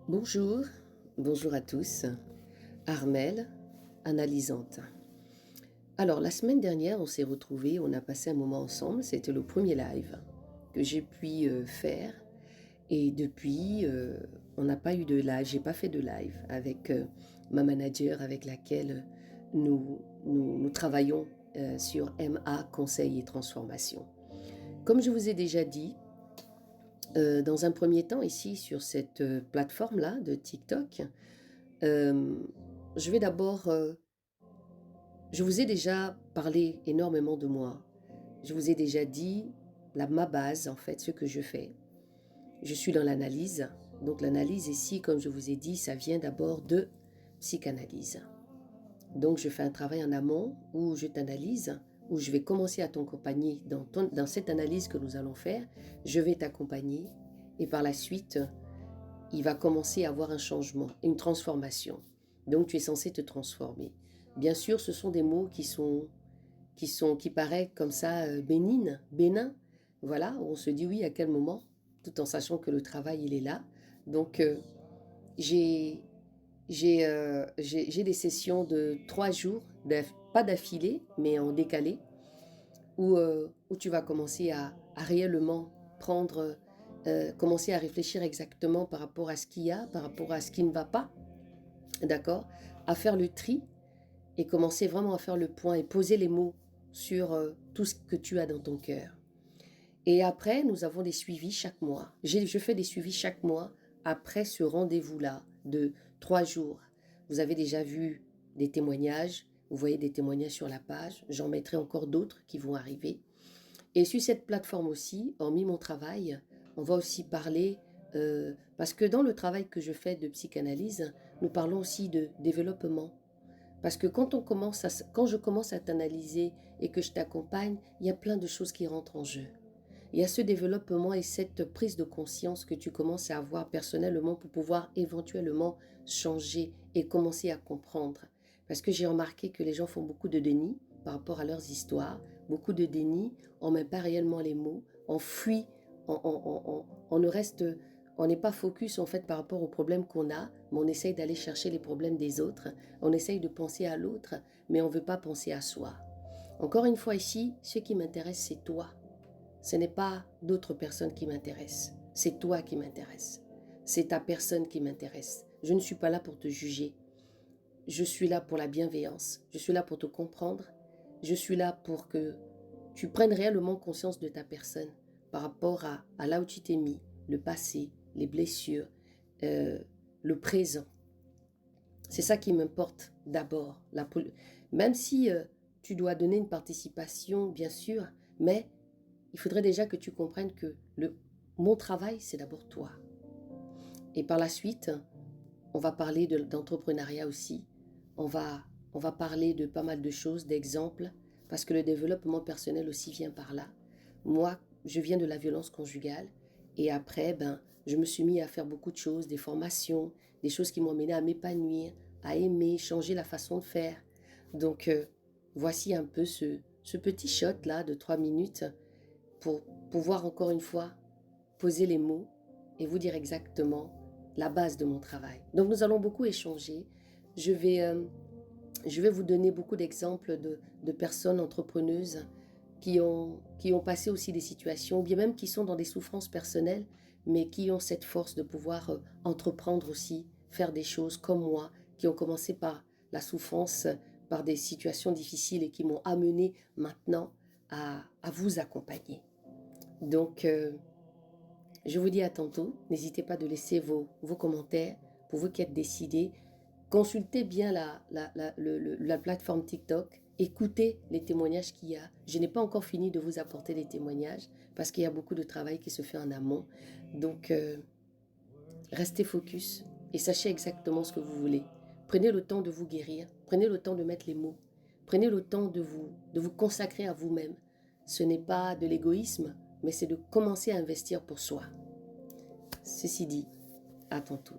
Bonjour, bonjour à tous. Armelle, analysante. Alors, la semaine dernière, on s'est retrouvés, on a passé un moment ensemble. C'était le premier live que j'ai pu faire. Et depuis, on n'a pas eu de live, j'ai pas fait de live avec ma manager avec laquelle nous travaillons sur MA, Conseil et Transformation. Comme je vous ai déjà dit, dans un premier temps, ici, sur cette plateforme-là de TikTok, euh, je vais d'abord... je vous ai déjà parlé énormément de moi. Je vous ai déjà dit ma base, en fait, ce que je fais. Je suis dans l'analyse. Donc l'analyse ici, comme je vous ai dit, ça vient d'abord de psychanalyse. Donc je fais un travail en amont où je t'analyse, où je vais commencer à t'accompagner dans cette analyse que nous allons faire. Je vais t'accompagner et par la suite, il va commencer à avoir un changement, une transformation. Donc tu es censé te transformer. Bien sûr, ce sont des mots qui paraissent comme ça bénins. Voilà, on se dit oui à quel moment, tout en sachant que le travail il est là. Donc j'ai j'ai des sessions de 3 jours, pas d'affilée, mais en décalé, où tu vas commencer à réellement prendre, commencer à réfléchir exactement par rapport à ce qu'il y a, par rapport à ce qui ne va pas, d'accord, à faire le tri et commencer vraiment à faire le point et poser les mots sur tout ce que tu as dans ton cœur. Et après, nous avons des suivis chaque mois. Je fais des suivis chaque mois après ce rendez-vous-là de 3 jours. Vous avez déjà vu des témoignages, vous voyez des témoignages sur la page, j'en mettrai encore d'autres qui vont arriver. Et sur cette plateforme aussi, hormis mon travail, on va aussi parler, parce que dans le travail que je fais de psychanalyse, nous parlons aussi de développement. Parce que quand je commence à t'analyser et que je t'accompagne, il y a plein de choses qui rentrent en jeu. Il y a ce développement et cette prise de conscience que tu commences à avoir personnellement pour pouvoir éventuellement changer et commencer à comprendre. Parce que j'ai remarqué que les gens font beaucoup de déni par rapport à leurs histoires, beaucoup de déni, on ne met pas réellement les mots, on fuit, on ne reste, on n'est pas focus en fait par rapport aux problèmes qu'on a, mais on essaye d'aller chercher les problèmes des autres, on essaye de penser à l'autre, mais on ne veut pas penser à soi. Encore une fois ici, ce qui m'intéresse, c'est toi. Ce n'est pas d'autres personnes qui m'intéressent. C'est toi qui m'intéresse. C'est ta personne qui m'intéresse. Je ne suis pas là pour te juger. Je suis là pour la bienveillance. Je suis là pour te comprendre. Je suis là pour que tu prennes réellement conscience de ta personne par rapport à là où tu t'es mis, le passé, les blessures, euh, le présent. C'est ça qui m'importe d'abord. Même si tu dois donner une participation, bien sûr, mais il faudrait déjà que tu comprennes que mon travail, c'est d'abord toi. Et par la suite, on va parler d'entrepreneuriat aussi. On va, on va parler de pas mal de choses, d'exemples, parce que le développement personnel aussi vient par là. Moi, je viens de la violence conjugale. Et après, je me suis mis à faire beaucoup de choses, des formations, des choses qui m'ont amené à m'épanouir, à aimer, changer la façon de faire. Donc, voici un peu ce petit shot-là de 3 minutes pour pouvoir encore une fois poser les mots et vous dire exactement la base de mon travail. Donc nous allons beaucoup échanger. Je vais, euh, je vais vous donner beaucoup d'exemples de personnes entrepreneuses qui ont passé aussi des situations, ou bien même qui sont dans des souffrances personnelles, mais qui ont cette force de pouvoir entreprendre aussi, faire des choses comme moi, qui ont commencé par la souffrance, par des situations difficiles et qui m'ont amené maintenant à vous accompagner. Donc, je vous dis à tantôt. N'hésitez pas de laisser vos commentaires pour vous qui êtes décidés. Consultez bien la plateforme TikTok. Écoutez les témoignages qu'il y a. Je n'ai pas encore fini de vous apporter les témoignages parce qu'il y a beaucoup de travail qui se fait en amont. Donc, restez focus et sachez exactement ce que vous voulez. Prenez le temps de vous guérir. Prenez le temps de mettre les mots. Prenez le temps de vous consacrer à vous-même. Ce n'est pas de l'égoïsme, mais c'est de commencer à investir pour soi. Ceci dit, à tantôt.